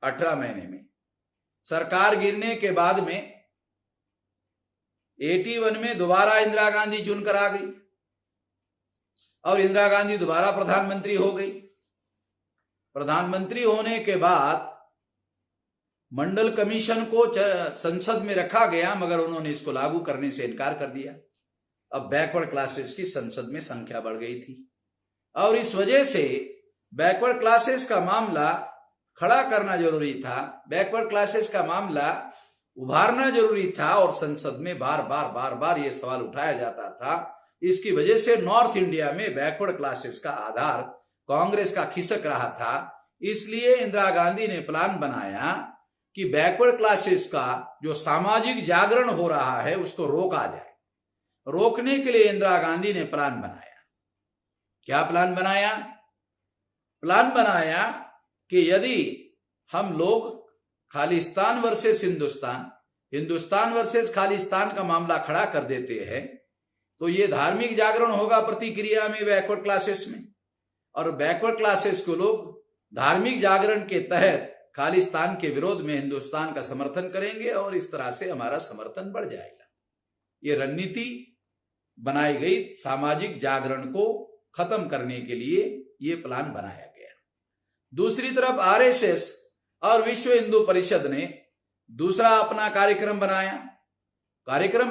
S1: 18 महीने में। सरकार गिरने के बाद में 81 में दोबारा इंदिरा गांधी चुनकर आ गई और इंदिरा गांधी दोबारा प्रधानमंत्री हो गई। प्रधानमंत्री होने के बाद मंडल कमीशन को संसद में रखा गया, मगर उन्होंने इसको लागू करने से इनकार कर दिया। अब बैकवर्ड क्लासेस की संसद में संख्या बढ़ गई थी और इस वजह से बैकवर्ड क्लासेस का मामला खड़ा करना जरूरी था, बैकवर्ड क्लासेस का मामला उभारना जरूरी था और संसद में बार बार ये सवाल उठाया जाता था। इसकी वजह से नॉर्थ इंडिया में बैकवर्ड क्लासेस का आधार कांग्रेस का खिसक रहा था। इसलिए इंदिरा गांधी ने प्लान बनाया कि बैकवर्ड क्लासेस का जो सामाजिक जागरण हो रहा है उसको रोका जाए। रोकने के लिए इंदिरा गांधी ने प्लान बनाया। क्या प्लान बनाया? प्लान बनाया कि यदि हम लोग खालिस्तान वर्सेस हिंदुस्तान, हिंदुस्तान वर्सेस खालिस्तान का मामला खड़ा कर देते हैं तो ये धार्मिक जागरण होगा प्रतिक्रिया में बैकवर्ड क्लासेस में, और बैकवर्ड क्लासेस को लोग धार्मिक जागरण के तहत खालिस्तान के विरोध में हिंदुस्तान का समर्थन करेंगे और इस तरह से हमारा समर्थन बढ़ जाएगा। ये रणनीति बनाई गई सामाजिक जागरण को खत्म करने के लिए, ये प्लान बनाया गया। दूसरी तरफ आरएसएस और विश्व हिंदू परिषद ने दूसरा अपना कार्यक्रम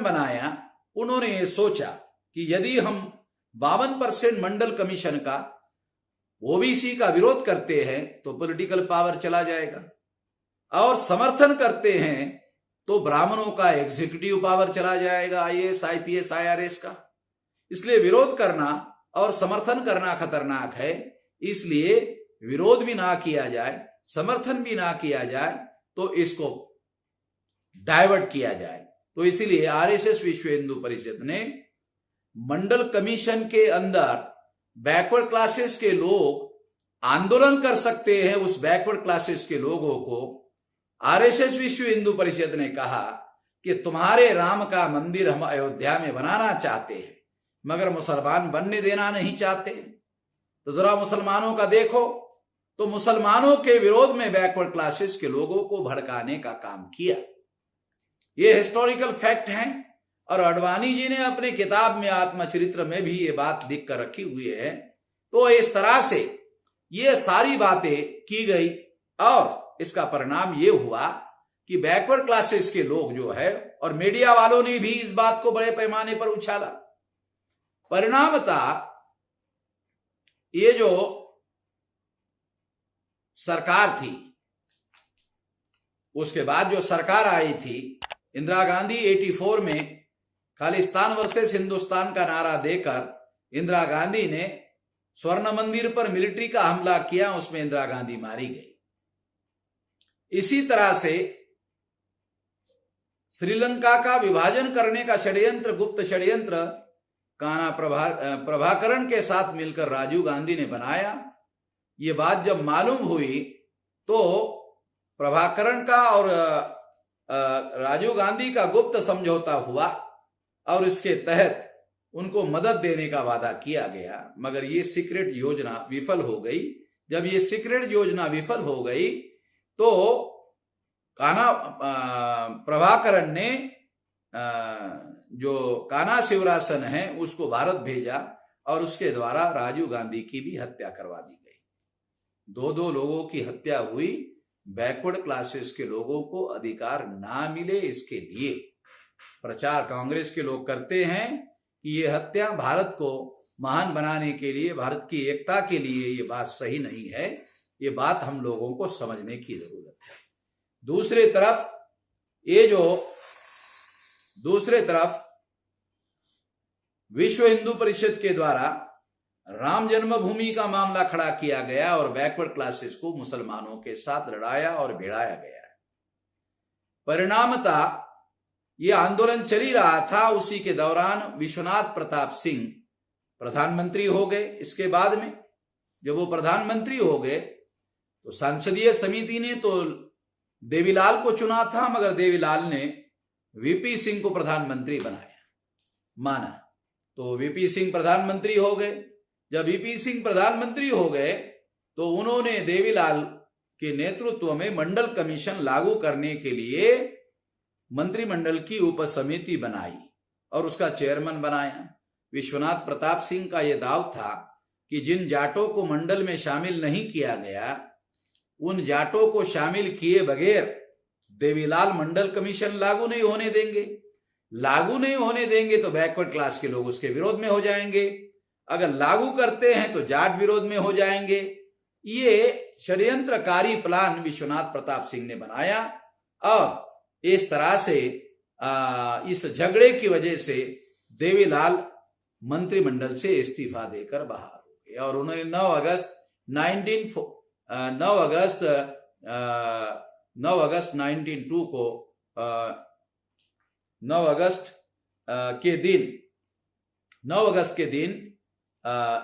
S1: बनाया। उन्होंने ये सोचा कि यदि हम 52% मंडल कमीशन का ओबीसी का विरोध करते हैं तो पॉलिटिकल पावर चला जाएगा, और समर्थन करते हैं तो ब्राह्मणों का एग्जीक्यूटिव पावर चला जाएगा, आईएएस आईपीएस आईआरएस का। इसलिए विरोध करना और समर्थन करना खतरनाक है। इसलिए विरोध भी ना किया जाए, समर्थन भी ना किया जाए, तो इसको डाइवर्ट किया जाए। तो इसीलिए आरएसएस विश्व हिंदू परिषद ने मंडल कमीशन के अंदर बैकवर्ड क्लासेस के लोग आंदोलन कर सकते हैं, उस बैकवर्ड क्लासेस के लोगों को आरएसएस विश्व हिंदू परिषद ने कहा कि तुम्हारे राम का मंदिर हम अयोध्या में बनाना चाहते हैं मगर मुसलमान बनने देना नहीं चाहते, तो जरा मुसलमानों का देखो। तो मुसलमानों के विरोध में बैकवर्ड क्लासेस के लोगों को भड़काने का काम किया। ये हिस्टोरिकल फैक्ट हैं और अडवाणी जी ने अपने किताब में आत्मचरित्र में भी ये बात लिख कर रखी हुई है। तो इस तरह से ये सारी बातें की गई और इसका परिणाम ये हुआ कि बैकवर्ड क्लासेस के लोग जो है, और मीडिया वालों ने भी इस बात को बड़े पैमाने पर उछाला। परिणामतः ये जो सरकार थी, उसके बाद जो सरकार आई थी इंदिरा गांधी 84 में खालिस्तान वर्सेस हिंदुस्तान का नारा देकर इंदिरा गांधी ने स्वर्ण मंदिर पर मिलिट्री का हमला किया, उसमें इंदिरा गांधी मारी गई। इसी तरह से श्रीलंका का विभाजन करने का षड्यंत्र, गुप्त षड्यंत्र काना प्रभाकरण के साथ मिलकर राजीव गांधी ने बनाया। ये बात जब मालूम हुई तो प्रभाकरण का और राजीव गांधी का गुप्त समझौता हुआ और इसके तहत उनको मदद देने का वादा किया गया, मगर ये सीक्रेट योजना विफल हो गई। जब ये सीक्रेट योजना विफल हो गई तो काना प्रभाकरण ने जो काना शिवरासन है उसको भारत भेजा और उसके द्वारा राजीव गांधी की भी हत्या करवा दी गई। दो लोगों की हत्या हुई। बैकवर्ड क्लासेस के लोगों को अधिकार ना मिले, इसके लिए प्रचार कांग्रेस के लोग करते हैं कि ये हत्या भारत को महान बनाने के लिए, भारत की एकता के लिए ये बात सही नहीं है। ये बात हम लोगों को समझने की जरूरत है। दूसरी तरफ विश्व हिंदू परिषद के द्वारा राम जन्मभूमि का मामला खड़ा किया गया और बैकवर्ड क्लासेस को मुसलमानों के साथ लड़ाया और भिड़ाया गया। परिणामतः ये आंदोलन चल ही रहा था। उसी के दौरान विश्वनाथ प्रताप सिंह प्रधानमंत्री हो गए। इसके बाद में जब वो प्रधानमंत्री हो गए तो संसदीय समिति ने तो देवीलाल को चुना था, मगर देवीलाल ने वीपी सिंह को प्रधानमंत्री माना। तो वीपी सिंह प्रधानमंत्री हो गए। जब वीपी सिंह प्रधानमंत्री हो गए तो उन्होंने देवीलाल के नेतृत्व में मंडल कमीशन लागू करने के लिए मंत्रिमंडल की उपसमिति बनाई और उसका चेयरमैन बनाया। विश्वनाथ प्रताप सिंह का यह दाव था कि जिन जाटों को मंडल में शामिल नहीं किया गया, उन जाटों को शामिल किए बगैर देवीलाल मंडल कमीशन लागू नहीं होने देंगे। लागू नहीं होने देंगे तो बैकवर्ड क्लास के लोग उसके विरोध में हो जाएंगे। अगर लागू करते हैं तो जाट विरोध में हो जाएंगे। ये षड्यंत्रकारी प्लान विश्वनाथ प्रताप सिंह ने बनाया और इस तरह से इस झगड़े की वजह से देवीलाल मंत्रिमंडल से इस्तीफा देकर बाहर हो गए और उन्होंने 9 अगस्त के दिन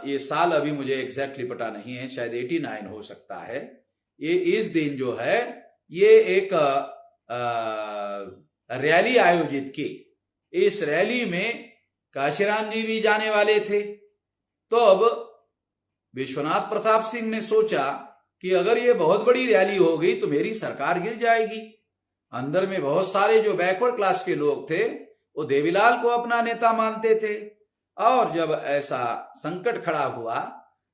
S1: ये साल अभी मुझे एग्जैक्टली पता नहीं है, शायद 89 हो सकता है। ये इस दिन जो है ये एक रैली आयोजित की। इस रैली में काशीराम जी भी जाने वाले थे। तो अब विश्वनाथ प्रताप सिंह ने सोचा कि अगर ये बहुत बड़ी रैली हो गई तो मेरी सरकार गिर जाएगी। अंदर में बहुत सारे जो बैकवर्ड क्लास के लोग थे वो देवीलाल को अपना नेता मानते थे और जब ऐसा संकट खड़ा हुआ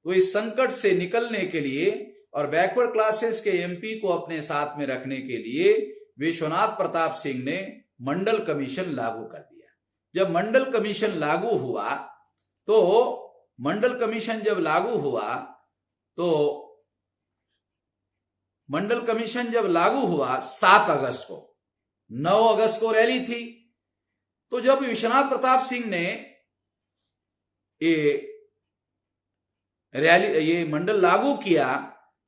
S1: तो इस संकट से निकलने के लिए और बैकवर्ड क्लासेस के एमपी को अपने साथ में रखने के लिए विश्वनाथ प्रताप सिंह ने मंडल कमीशन लागू कर दिया। जब मंडल कमीशन लागू हुआ तो मंडल कमीशन जब लागू हुआ 7 अगस्त को, 9 अगस्त को रैली थी। तो जब विश्वनाथ प्रताप सिंह ने ये मंडल लागू किया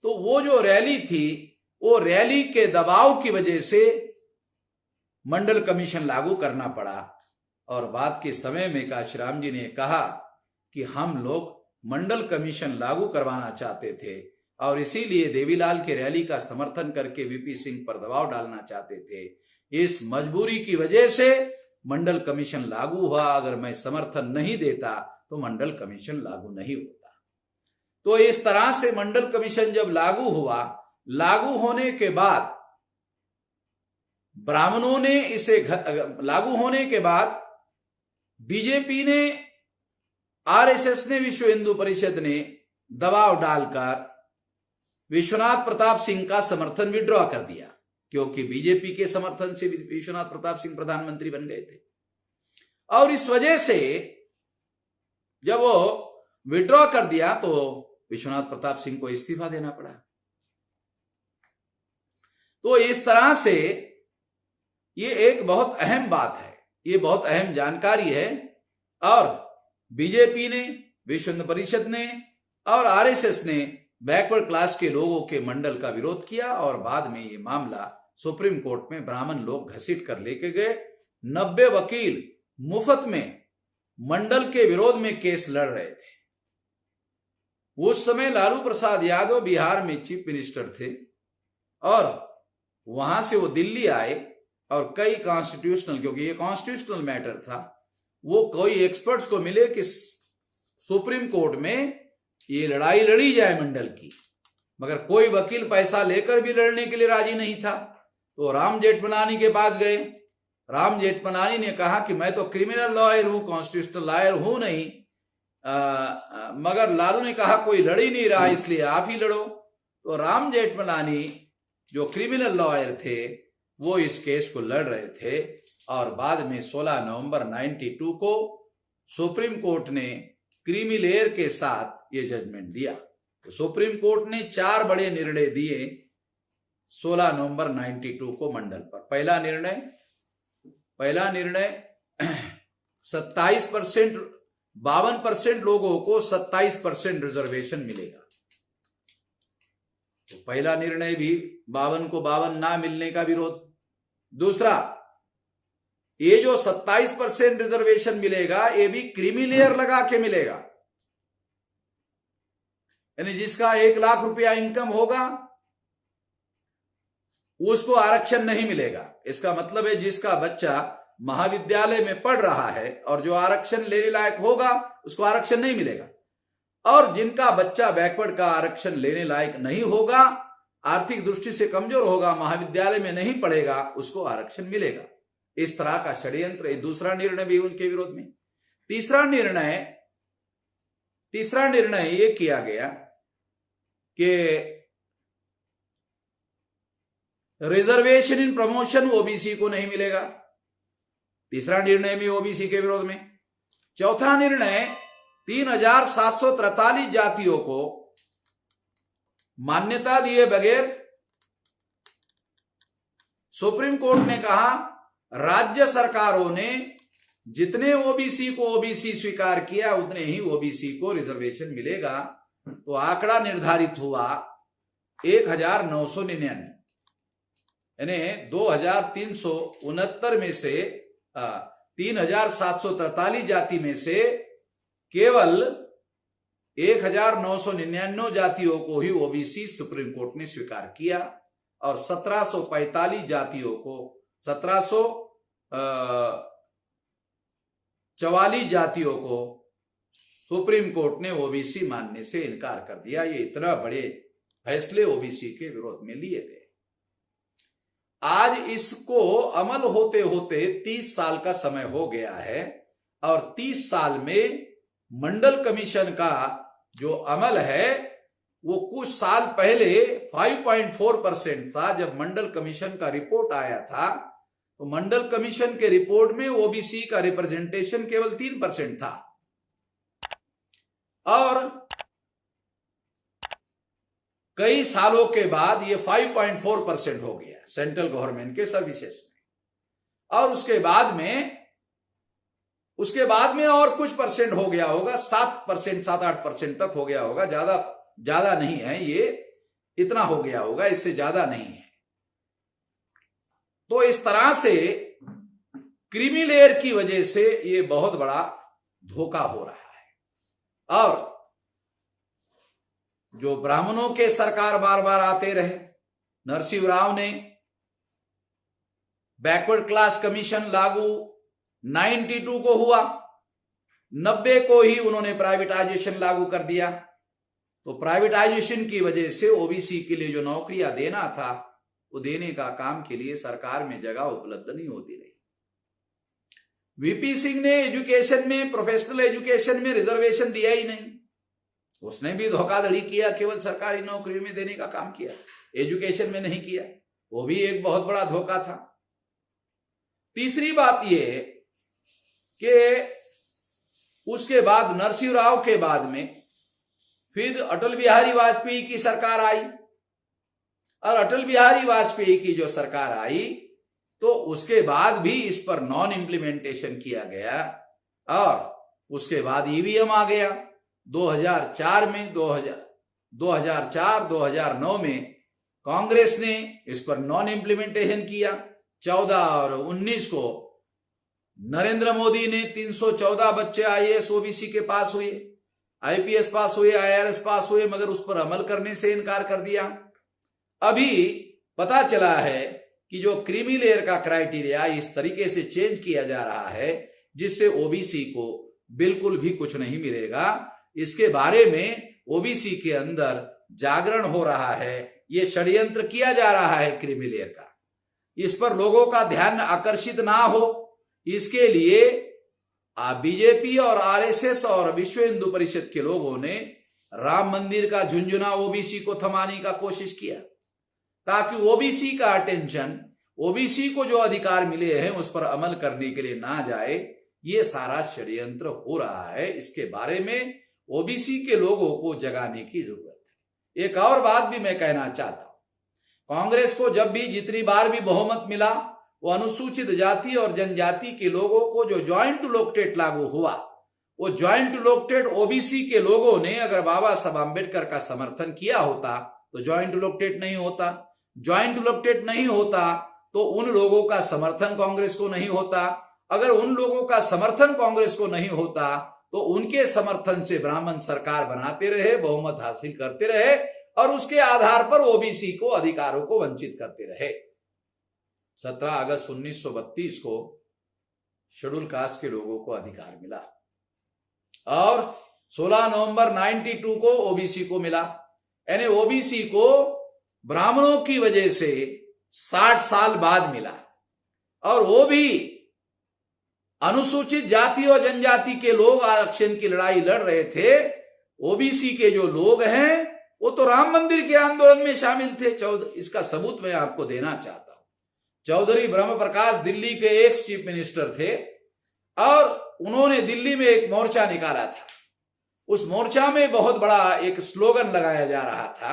S1: तो वो जो रैली थी वो रैली के दबाव की वजह से मंडल कमीशन लागू करना पड़ा। और बाद के समय में काशीराम जी ने कहा कि हम लोग मंडल कमीशन लागू करवाना चाहते थे और इसीलिए देवीलाल के रैली का समर्थन करके वीपी सिंह पर दबाव डालना चाहते थे। इस मजबूरी की वजह से मंडल कमीशन लागू हुआ। अगर मैं समर्थन नहीं देता तो मंडल कमीशन लागू नहीं होता। तो इस तरह से मंडल कमीशन जब लागू हुआ, लागू होने के बाद ब्राह्मणों ने इसे लागू होने के बाद बीजेपी ने, आरएसएस ने, विश्व हिंदू परिषद ने दबाव डालकर विश्वनाथ प्रताप सिंह का समर्थन विड्रॉ कर दिया, क्योंकि बीजेपी के समर्थन से विश्वनाथ प्रताप सिंह प्रधानमंत्री बन गए थे। और इस वजह से जब वो विड्रॉ कर दिया तो विश्वनाथ प्रताप सिंह को इस्तीफा देना पड़ा। तो इस तरह से ये एक बहुत अहम बात है, ये बहुत अहम जानकारी है। और बीजेपी ने, विश्व हिंदू परिषद ने और आरएसएस ने बैकवर्ड क्लास के लोगों के मंडल का विरोध किया और बाद में ये मामला सुप्रीम कोर्ट में ब्राह्मण लोग घसीट कर लेके गए। 90 वकील मुफ्त में मंडल के विरोध में केस लड़ रहे थे। उस समय लालू प्रसाद यादव बिहार में चीफ मिनिस्टर थे और वहां से वो दिल्ली आए और कई कॉन्स्टिट्यूशनल, क्योंकि ये कॉन्स्टिट्यूशनल मैटर था, वो कोई एक्सपर्ट्स को मिले कि सुप्रीम कोर्ट में ये लड़ाई लड़ी जाए मंडल की, मगर कोई वकील पैसा लेकर भी लड़ने के लिए राजी नहीं था। तो राम जेठमलानी के पास गए। राम जेठमलानी ने कहा कि मैं तो क्रिमिनल लॉयर हूं, कॉन्स्टिट्यूशनल लॉयर हूं नहीं। मगर लालू ने कहा कोई लड़ ही नहीं रहा, इसलिए आप ही लड़ो। तो राम जेठमलानी जो क्रिमिनल लॉयर थे वो इस केस को लड़ रहे थे और बाद में 16 नवंबर 92 को सुप्रीम कोर्ट ने क्रीमी लेयर के साथ ये जजमेंट दिया। तो सुप्रीम कोर्ट ने 4 बड़े निर्णय दिए 16 नवंबर 92 को मंडल पर। पहला निर्णय 27%, 52% लोगों को 27% रिजर्वेशन मिलेगा। तो पहला निर्णय भी 52 को 52 ना मिलने का विरोध। दूसरा, ये जो 27% रिजर्वेशन मिलेगा ये भी क्रीमी लेयर लगा के मिलेगा, यानी जिसका 1 लाख रुपया इनकम होगा उसको आरक्षण नहीं मिलेगा। इसका मतलब है जिसका बच्चा महाविद्यालय में पढ़ रहा है और जो आरक्षण लेने लायक होगा उसको आरक्षण नहीं मिलेगा, और जिनका बच्चा बैकवर्ड का आरक्षण लेने लायक नहीं होगा, आर्थिक दृष्टि से कमजोर होगा, महाविद्यालय में नहीं पढ़ेगा, उसको आरक्षण मिलेगा। इस तरह का षड्यंत्र। दूसरा निर्णय भी उनके विरोध में। तीसरा निर्णय ये किया गया कि रिजर्वेशन इन प्रमोशन ओबीसी को नहीं मिलेगा। तीसरा निर्णय भी ओबीसी के विरोध में। चौथा निर्णय 3743 जातियों को मान्यता दिए बगैर सुप्रीम कोर्ट ने कहा राज्य सरकारों ने जितने ओबीसी को ओबीसी स्वीकार किया उतने ही ओबीसी को रिजर्वेशन मिलेगा। तो आंकड़ा निर्धारित हुआ 1999, यानी 2369 में से 3743 जाति में से केवल 1999 जातियों को ही ओबीसी सुप्रीम कोर्ट ने स्वीकार किया और 1745 जातियों को 1744 जातियों को सुप्रीम कोर्ट ने ओबीसी मानने से इनकार कर दिया। ये इतना बड़े फैसले ओबीसी के विरोध में लिए गए। आज इसको अमल होते होते 30 साल का समय हो गया है और 30 साल में मंडल कमीशन का जो अमल है वो कुछ साल पहले 5.4% था। जब मंडल कमीशन का रिपोर्ट आया था तो मंडल कमीशन के रिपोर्ट में ओबीसी का रिप्रेजेंटेशन केवल 3% था और कई सालों के बाद ये 5.4% हो गया सेंट्रल गवर्नमेंट के सर्विसेज में। और उसके बाद में और कुछ परसेंट हो गया होगा, 7%, 7-8% तक हो गया होगा। ज्यादा नहीं है, ये इतना हो गया होगा, इससे ज्यादा नहीं है। तो इस तरह से क्रीमी लेयर की वजह से ये बहुत बड़ा धोखा हो रहा है। और जो ब्राह्मणों के सरकार बार बार आते रहे, नरसिंह राव ने बैकवर्ड क्लास कमीशन लागू 92 को हुआ, 90 को ही उन्होंने प्राइवेटाइजेशन लागू कर दिया। तो प्राइवेटाइजेशन की वजह से ओबीसी के लिए जो नौकरियां देना था वो देने का काम के लिए सरकार में जगह उपलब्ध नहीं होती रही। वीपी सिंह ने एजुकेशन में, प्रोफेशनल एजुकेशन में रिजर्वेशन दिया ही नहीं। उसने भी धोखाधड़ी किया, केवल सरकारी नौकरियों में देने का काम किया, एजुकेशन में नहीं किया। वो भी एक बहुत बड़ा धोखा था। तीसरी बात यह कि उसके बाद नरसिंह राव के बाद में फिर अटल बिहारी वाजपेयी की सरकार आई और अटल बिहारी वाजपेयी की जो सरकार आई तो उसके बाद भी इस पर नॉन इम्प्लीमेंटेशन किया गया और उसके बाद ईवीएम आ गया 2004 में। 2009 में कांग्रेस ने इस पर नॉन इम्प्लीमेंटेशन किया। 14 और 19 को नरेंद्र मोदी ने 314 बच्चे आईएएस ओबीसी के पास हुए, आईपीएस पास हुए, आईआरएस पास हुए, मगर उस पर अमल करने से इनकार कर दिया। अभी पता चला है कि जो क्रीमी लेयर का क्राइटेरिया इस तरीके से चेंज किया जा रहा है जिससे ओबीसी को बिल्कुल भी कुछ नहीं मिलेगा। इसके बारे में ओबीसी के अंदर जागरण हो रहा है, ये षड्यंत्र किया जा रहा है क्रीमी लेयर का। इस पर लोगों का ध्यान आकर्षित ना हो, इसके लिए बीजेपी और आरएसएस और विश्व हिंदू परिषद के लोगों ने राम मंदिर का झुंझुना ओबीसी को थमाने का कोशिश किया ताकि ओबीसी का अटेंशन, ओबीसी को जो अधिकार मिले हैं उस पर अमल करने के लिए ना जाए। ये सारा षड्यंत्र हो रहा है। इसके बारे में ओबीसी के लोगों को जगाने की जरूरत है। एक और बात भी मैं कहना चाहता हूं, कांग्रेस को जब भी जितनी बार भी बहुमत मिला वो अनुसूचित जाति और जनजाति के लोगों को जो ज्वाइंट लोकटेट लागू हुआ, वो ज्वाइंट लोकटेट ओबीसी के लोगों ने अगर बाबा साहब आंबेडकर का समर्थन किया होता तो ज्वाइंट लोकटेट नहीं होता। ज्वाइंट लोकटेट नहीं होता तो उन लोगों का समर्थन कांग्रेस को नहीं होता। अगर उन लोगों का समर्थन कांग्रेस को नहीं होता तो उनके समर्थन से ब्राह्मण सरकार बनाते रहे, बहुमत हासिल करते रहे और उसके आधार पर ओबीसी को अधिकारों को वंचित करते रहे। 17 अगस्त 1932 को शेड्यूल कास्ट के लोगों को अधिकार मिला और 16 नवंबर 92 को ओबीसी को मिला। यानी ओबीसी को ब्राह्मणों की वजह से 60 साल बाद मिला और वो भी अनुसूचित जाति और जनजाति के लोग आरक्षण की लड़ाई लड़ रहे थे। ओबीसी के जो लोग हैं वो तो राम मंदिर के आंदोलन में शामिल थे। इसका सबूत मैं आपको देना चाहता हूं। चौधरी ब्रह्म प्रकाश दिल्ली के एक्स चीफ मिनिस्टर थे और उन्होंने दिल्ली में एक मोर्चा निकाला था। उस मोर्चा में बहुत बड़ा एक स्लोगन लगाया जा रहा था,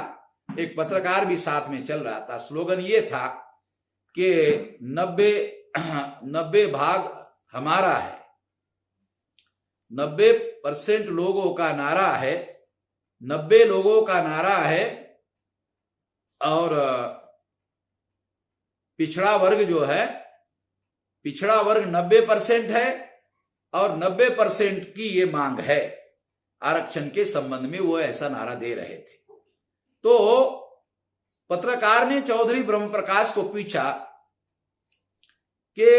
S1: एक पत्रकार भी साथ में चल रहा था। स्लोगन ये था कि 90 भाग हमारा है, 90% लोगों का नारा है, 90 लोगों का नारा है और पिछड़ा वर्ग जो है, पिछड़ा वर्ग 90% है और 90% की ये मांग है आरक्षण के संबंध में। वो ऐसा नारा दे रहे थे। तो पत्रकार ने चौधरी ब्रह्म प्रकाश को पूछा कि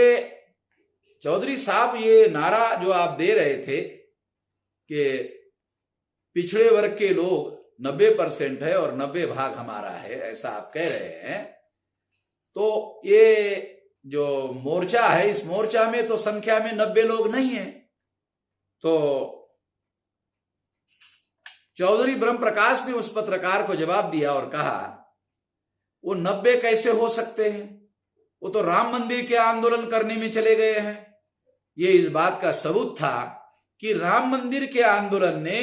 S1: चौधरी साहब, ये नारा जो आप दे रहे थे कि पिछड़े वर्ग के लोग 90% है और 90 भाग हमारा है, ऐसा आप कह रहे हैं, तो ये जो मोर्चा है, इस मोर्चा में तो संख्या में 90 लोग नहीं है। तो चौधरी ब्रह्म प्रकाश ने उस पत्रकार को जवाब दिया और कहा, वो 90 कैसे हो सकते हैं, वो तो राम मंदिर के आंदोलन करने में चले गए हैं। ये इस बात का सबूत था कि राम मंदिर के आंदोलन ने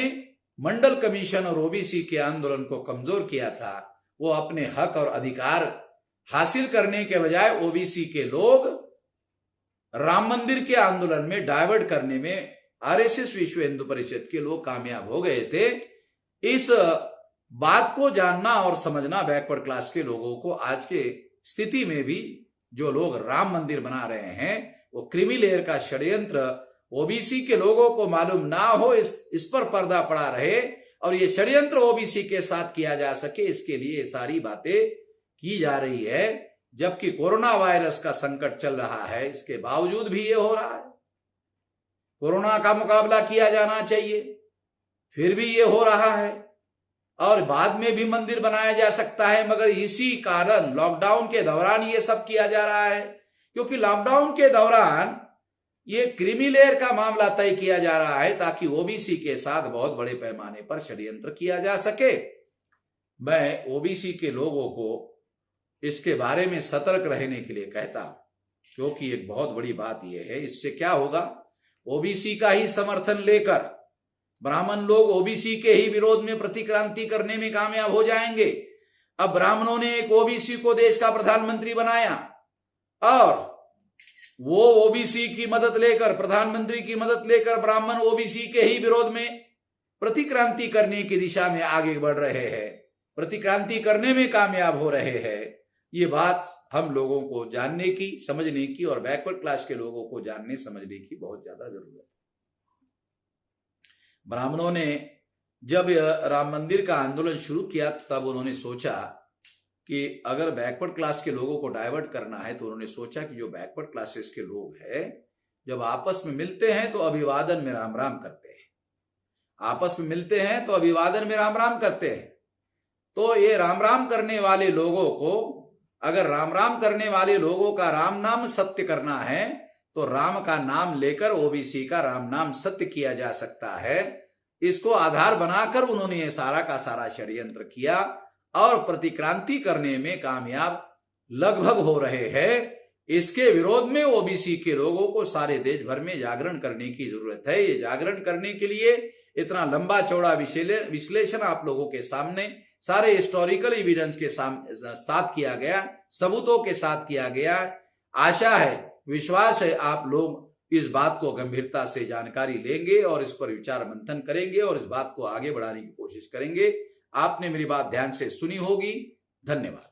S1: मंडल कमीशन और ओबीसी के आंदोलन को कमजोर किया था। वो अपने हक और अधिकार हासिल करने के बजाय ओबीसी के लोग राम मंदिर के आंदोलन में डाइवर्ट करने में आरएसएस विश्व हिंदू परिषद के लोग कामयाब हो गए थे। इस बात को जानना और समझना बैकवर्ड क्लास के लोगों को आज के स्थिति में भी जो लोग राम मंदिर बना रहे हैं वो क्रीमी लेयर का षड्यंत्र ओबीसी के लोगों को मालूम ना हो, इस पर पर्दा पड़ा रहे और ये षड्यंत्र ओबीसी के साथ किया जा सके, इसके लिए सारी बातें की जा रही है। जबकि कोरोना वायरस का संकट चल रहा है, इसके बावजूद भी ये हो रहा है। कोरोना का मुकाबला किया जाना चाहिए, फिर भी ये हो रहा है और बाद में भी मंदिर बनाया जा सकता है, मगर इसी कारण लॉकडाउन के दौरान ये सब किया जा रहा है। क्योंकि लॉकडाउन के दौरान ये क्रीमी लेयर का मामला तय किया जा रहा है ताकि ओबीसी के साथ बहुत बड़े पैमाने पर षड्यंत्र किया जा सके। मैं ओबीसी के लोगों को इसके बारे में सतर्क रहने के लिए कहता हूं, क्योंकि एक बहुत बड़ी बात यह है, इससे क्या होगा, ओबीसी का ही समर्थन लेकर ब्राह्मण लोग ओबीसी के ही विरोध में प्रतिक्रांति करने में कामयाब हो जाएंगे। अब ब्राह्मणों ने एक ओबीसी को देश का प्रधानमंत्री बनाया और वो ओबीसी की मदद लेकर, प्रधानमंत्री की मदद लेकर ब्राह्मण ओबीसी के ही विरोध में प्रतिक्रांति करने की दिशा में आगे बढ़ रहे हैं, प्रतिक्रांति करने में कामयाब हो रहे हैं। ये बात हम लोगों को जानने की, समझने की और बैकवर्ड क्लास के लोगों को जानने समझने की बहुत ज्यादा जरूरत है। ब्राह्मणों ने जब राम मंदिर का आंदोलन शुरू किया तब उन्होंने सोचा कि अगर बैकवर्ड क्लास के लोगों को डाइवर्ट करना है, तो उन्होंने सोचा कि जो बैकवर्ड क्लासेस के लोग हैं जब आपस में मिलते हैं तो अभिवादन में राम राम करते हैं, आपस में मिलते हैं तो अभिवादन में राम राम करते हैं। तो ये राम राम करने वाले लोगों को, अगर राम राम करने वाले लोगों का राम नाम सत्य करना है तो राम का नाम लेकर ओबीसी का राम नाम सत्य किया जा सकता है। इसको आधार बनाकर उन्होंने ये सारा का सारा षड्यंत्र किया और प्रतिक्रांति करने में कामयाब लगभग हो रहे हैं। इसके विरोध में ओबीसी के लोगों को सारे देश भर में जागरण करने की जरूरत है। ये जागरण करने के लिए इतना लंबा चौड़ा विश्लेषण आप लोगों के सामने सारे हिस्टोरिकल एविडेंस के साथ किया गया, सबूतों के साथ किया गया। आशा है, विश्वास है आप लोग इस बात को गंभीरता से जानकारी लेंगे और इस पर विचार मंथन करेंगे और इस बात को आगे बढ़ाने की कोशिश करेंगे। आपने मेरी बात ध्यान से सुनी होगी। धन्यवाद।